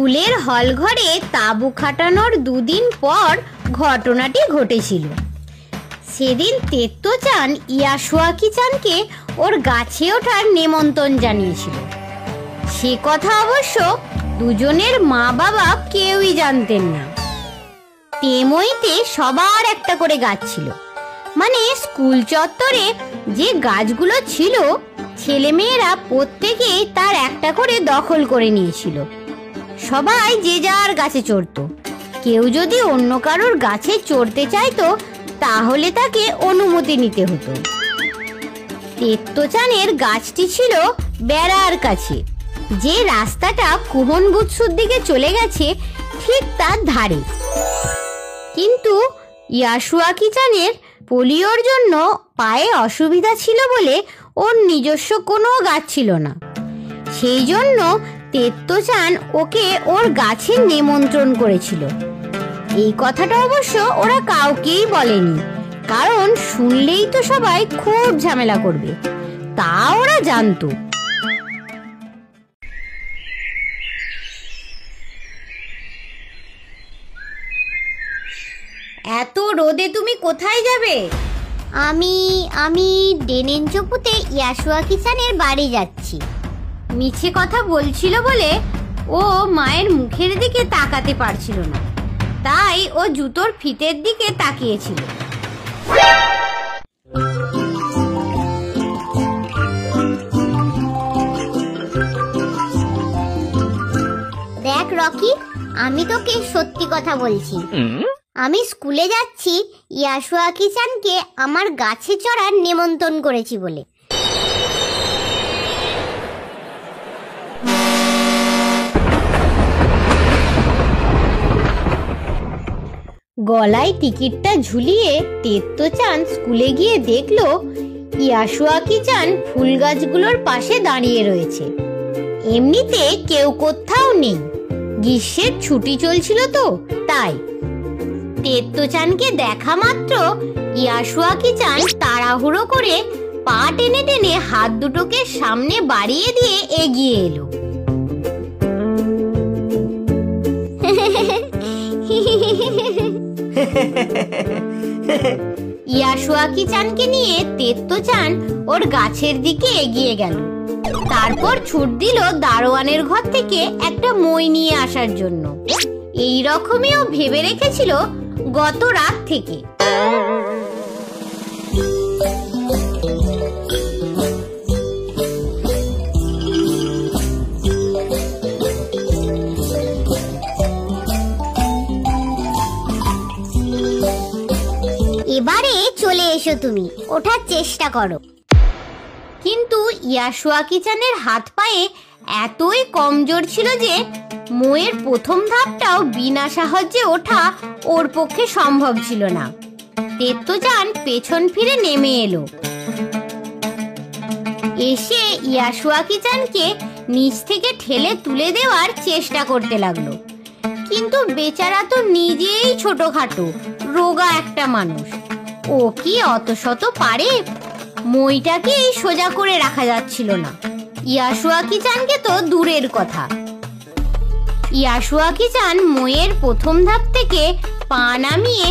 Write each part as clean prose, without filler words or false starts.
স্কুলের হল ঘরে তাঁবু খাটানোর দুদিন পর ঘটনাটি ঘটেছিল। সেদিন তেত্তোচান ইয়াসুয়াকি-চানকে ওর গাছে ওঠার নেমন্তন্ন জানিয়েছিল। সে কথা অবশ্য দুজনের মা বাবা কেউই জানতেন না। টেমইতে সবার একটা করে গাছ ছিল, মানে স্কুল চত্বরে যে গাছগুলো ছিল ছেলেমেয়েরা প্রত্যেকেই তার একটা করে দখল করে নিয়েছিল। সবাই যে যার গাছে চড়তো। কেউ যদি অন্য কারোর গাছে চড়তে চাইতো তাহলে তাকে অনুমতি নিতে হতো। তেত্তোচানের গাছটি ছিল বেড়ার কাছে, যে রাস্তাটা কুহনবুৎসুর দিকে চলে গেছে ঠিক তার ধারে। কিন্তু ইয়াসুয়াকি-চানের পোলিওর জন্য পায়ে অসুবিধা ছিল বলে ওর নিজস্ব কোনো গাছ ছিল না। সেই জন্য তেত্তোচান ওকে ওর গাছে নিমন্ত্রণ করেছিল। এই কথাটা অবশ্য ওরা কাউকেই বলেনি, কারণ শুনলেই তো সবাই খুব ঝামেলা করবে, তা ওরা জানতো। এত রোদে তুমি কোথায় যাবে? আমি ডেনেনচোপুতে ইয়াসুয়াকি-চানের বাড়ি যাচ্ছি। মিছে কথা বলছিল বলে ও মায়ের মুখের দিকে তাকাতে পারছিল না, তাই ও জুতোর ফিতের দিকে তাকিয়েছিল। দেখ রকি, আমি তোকে সত্যি কথা বলছি। আমি স্কুলে যাচ্ছি ইয়াসুয়াকি-চানকে আমার গাছে চড়ার নিমন্ত্রণ করেছি বলে। গলায় টিকিটটা ঝুলিয়ে তেত্তোচান স্কুলে গিয়ে দেখলো ইয়াসুয়াকি-চান ফুল গাছগুলোর পাশে দাঁড়িয়ে রয়েছে। এমনিতে কেউ কোথাও নেই, গ্রীষ্মের ছুটি চলছিল তো তাই। তেত্তোচানকে দেখা মাত্র ইয়াসুয়াকি-চান তাড়াহুড়ো করে পা টেনে টেনে হাত দুটোকে সামনে বাড়িয়ে দিয়ে এগিয়ে এলো। ইয়াসুয়াকি-চানকে নিয়ে তেত্তোচান ওর গাছের দিকে এগিয়ে গেল। তারপর ছুট দিল দারোয়ানের ঘর থেকে একটা মই নিয়ে আসার জন্য। এই রকমই ও ভেবে রেখেছিল গত রাত থেকে। এবারে চলে এসো, তুমি ওঠার চেষ্টা করো। কিন্তু ইয়াসুয়াকি-চানের হাত পায়ে এতই কমজোর ছিল যে মইয়ের প্রথম ধাপটাও বিনা সাহায্যে ওঠা ওর পক্ষে সম্ভব ছিল না। তেত্তোচান পেছন ফিরে নেমে এলো। এসে ইয়াসুয়াকি-চানকে নিচ থেকে ঠেলে তুলে দেওয়ার চেষ্টা করতে লাগলো। কিন্তু বেচারা তো নিজেই ছোটখাটো রোগা একটা মানুষ, ও কি অত শত পারে? মইটাকেই সোজা করে রাখা যাচ্ছিল না, ইয়াসুয়াকি-চানকে তো দূরের কথা। ইয়াসুয়াকি-চান মইয়ের প্রথম ধাপ থেকে পা নামিয়ে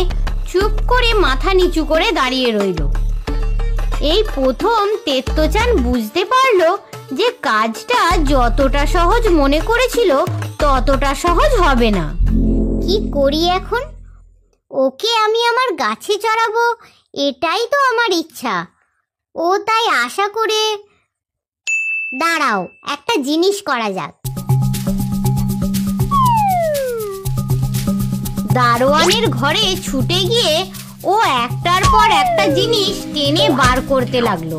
চুপ করে মাথা নিচু করে দাঁড়িয়ে রইল। এই প্রথম তেত্তোচান বুঝতে পারলো যে কাজটা যতটা সহজ মনে করেছিল ততটা সহজ হবে না। কি করি এখন? ওকে আমি আমার গাছে চড়াবো, এটাই তো আমার ইচ্ছা। ও তাই আশা করে। দাঁড়াও, একটা জিনিস করা যাক। দারোয়ানের ঘরে ছুটে গিয়ে ও একটার পর একটা জিনিস টেনে বার করতে লাগলো।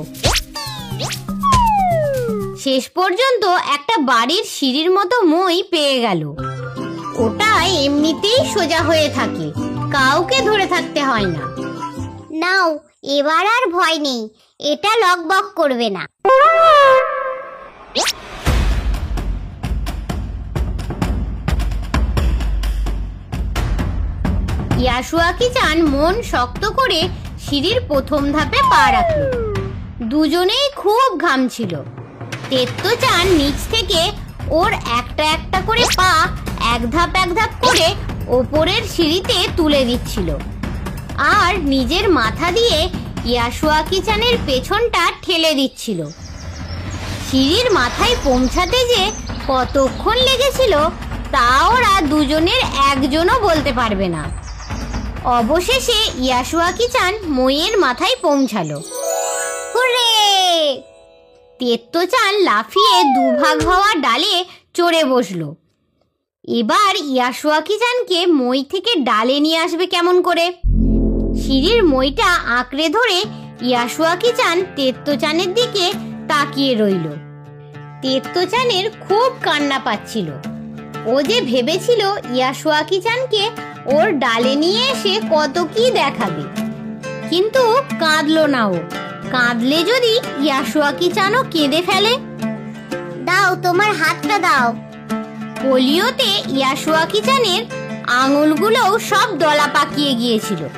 শেষ পর্যন্ত একটা বাড়ির সিঁড়ির মতো মই পেয়ে গেল। ওটা এমনিতেই সোজা হয়ে থাকে, কাউকে ধরে থাকতে হয় না। নাও, এবার আর ভয় নেই, এটা লকবক করবে না। ইয়াসুয়াকি-চান মন শক্ত করে সিঁড়ির প্রথম ধাপে পা রাখল। দুজনেই খুব ঘামছিল। তেত্তোচান নিচ থেকে ওর একটা একটা করে পা এক ধাপ করে ওপরের সিঁড়িতে তুলে দিচ্ছিল আর নিজের মাথা দিয়ে ইয়াসুয়াকি চানের পেছনটা ঠেলে দিচ্ছিল। সিঁড়ির মাথায় পৌঁছাতে যে কতক্ষণ লেগেছিল তা ওরা দুজনের একজনও বলতে পারবে না। অবশেষে ইয়াসুয়াকি চান মইয়ের মাথায় পৌঁছালো। হুররে! তেত্তো-চান লাফিয়ে দুভাগ হওয়া ডালে চড়ে বসলো। এবার ইয়াসুয়াকি চানকে মই থেকে ডালে নিয়ে আসবে কেমন করে? সিঁড়ির মইটা আঁকড়ে ধরে ইয়াসুয়াকি চান তেত্তো-চানের দিকে তাকিয়ে রইল। তেত্তো-চানের খুব কান্না পাচ্ছিল। ও যে ভেবেছিল ইয়াসুয়াকি চানকে ওর ডালে নিয়ে এসে কত কি দেখাবে, কিন্তু কাঁদলো না ও। কাঁদলে যদি ইয়াসুয়াকি চানও কেঁদে ফেলে। দাও, তোমার হাতটা দাও। পোলিওতে ইয়াসুয়াকি চানের আঙুলগুলোও সব দলা পাকিয়ে গিয়েছিল,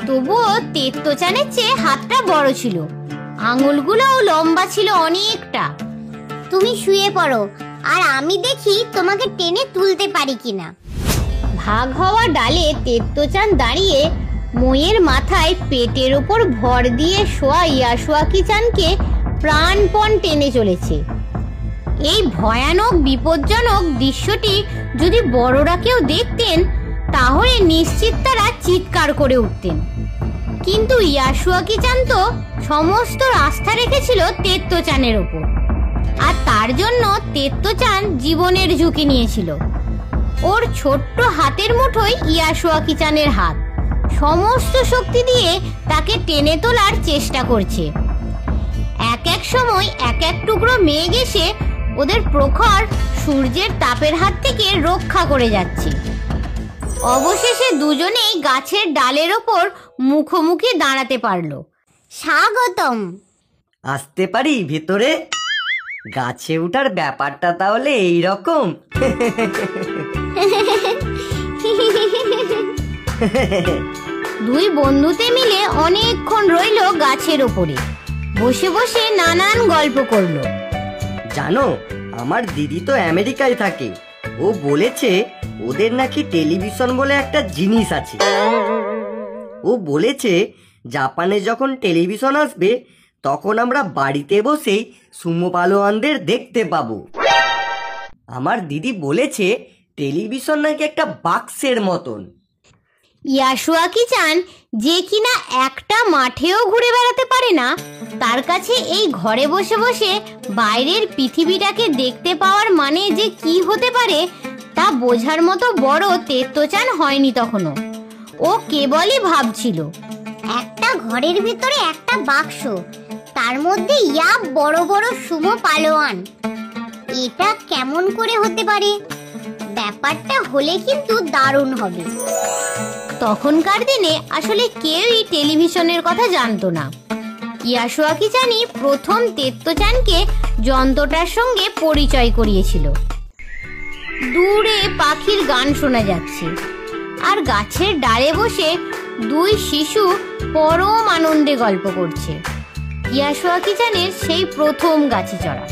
তবুও তেত্তো-চানের চেয়ে হাতটা বড় ছিল, আঙুলগুলোও লম্বা ছিল অনেকটা। তুমি শুয়ে পড়ো, আর আমি দেখি তোমাকে টেনে তুলতে পারি কিনা। ভাগ হওয়া ডালে তেত্তো-চান দাঁড়িয়ে মইয়ের মাথায় পেটের ওপর ভর দিয়ে শোয়া ইয়াসুয়াকি চানকে প্রাণপণ টেনে চলেছে। এই ভয়ানক বিপজ্জনক দৃশ্যটি যদি বড়রা কেউ দেখতেন তাহলে নিশ্চিত তারা চিৎকার করে উঠতেন। কিন্তু ইয়াসুয়াকি চান তো সমস্ত আস্থা রেখেছিল তেত্তো-চানের ওপর, আর তার জন্য তেত্তো-চান জীবনের ঝুঁকি নিয়েছিল। ওর ছোট্ট হাতের মুঠোয় ইয়াসুয়াকি চানের হাত, সমস্ত শক্তি দিয়ে তাকে টেনে তোলার চেষ্টা করছে। এক এক সময় এক এক টুকরো মেঘ এসে ওদের প্রখর সূর্যের তাপের হাত থেকে রক্ষা করে যাচ্ছে। অবশেষে দুজনেই গাছের ডালের ওপর মুখোমুখি দাঁড়াতে পারলো। স্বাগতম। আসতে পারি ভেতরে? গাছে উঠার ব্যাপারটা তাহলে এই রকম? দুই বন্ধুতে মিলে অনেকক্ষণ রইল গাছের ওপরে, বসে বসে নানান গল্প করলো। জানো, আমার দিদি তো আমেরিকায় থাকে। ও বলেছে ওদের নাকি টেলিভিশন বলে একটা জিনিস আছে। ও বলেছে জাপানে যখন টেলিভিশন আসবে তখন আমরা বাড়িতে বসেই সুমো পালোয়ানদের দেখতে পাবো। আমার দিদি বলেছে টেলিভিশন নাকি একটা বাক্সের মতন। ইয়াসুয়াকি চান, যে কিনা একটা মাঠেও ঘুরে বেড়াতে পারে না, তার কাছে এই ঘরে বসে বসে বাইরের পৃথিবীটাকে দেখতে পাওয়ার মানে যে কি হতে পারে তা বোঝার মতো বড় তেত্তো-চান হয়নি তখনও। ও কেবলই ভাবছিল, একটা ঘরের ভিতরে একটা বাক্স, তার মধ্যে ইয়া বড় বড় সুমো পালোয়ান। এটা কেমন করে হতে পারে? ব্যাপারটা হলে কিন্তু দারুণ হবে। তখনকার দিনে আসলে কেউই টেলিভিশনের কথা জানতো না। ইয়াসুয়াকি চানই প্রথম তেত্তো-চানকে যন্ত্রটার সঙ্গে পরিচয় করিয়েছিল। দূরে পাখির গান শোনা যাচ্ছে, আর গাছের ডালে বসে দুই শিশু পরম আনন্দে গল্প করছে। ইয়াসুয়াকি চানের সেই প্রথম গাছে চড়া।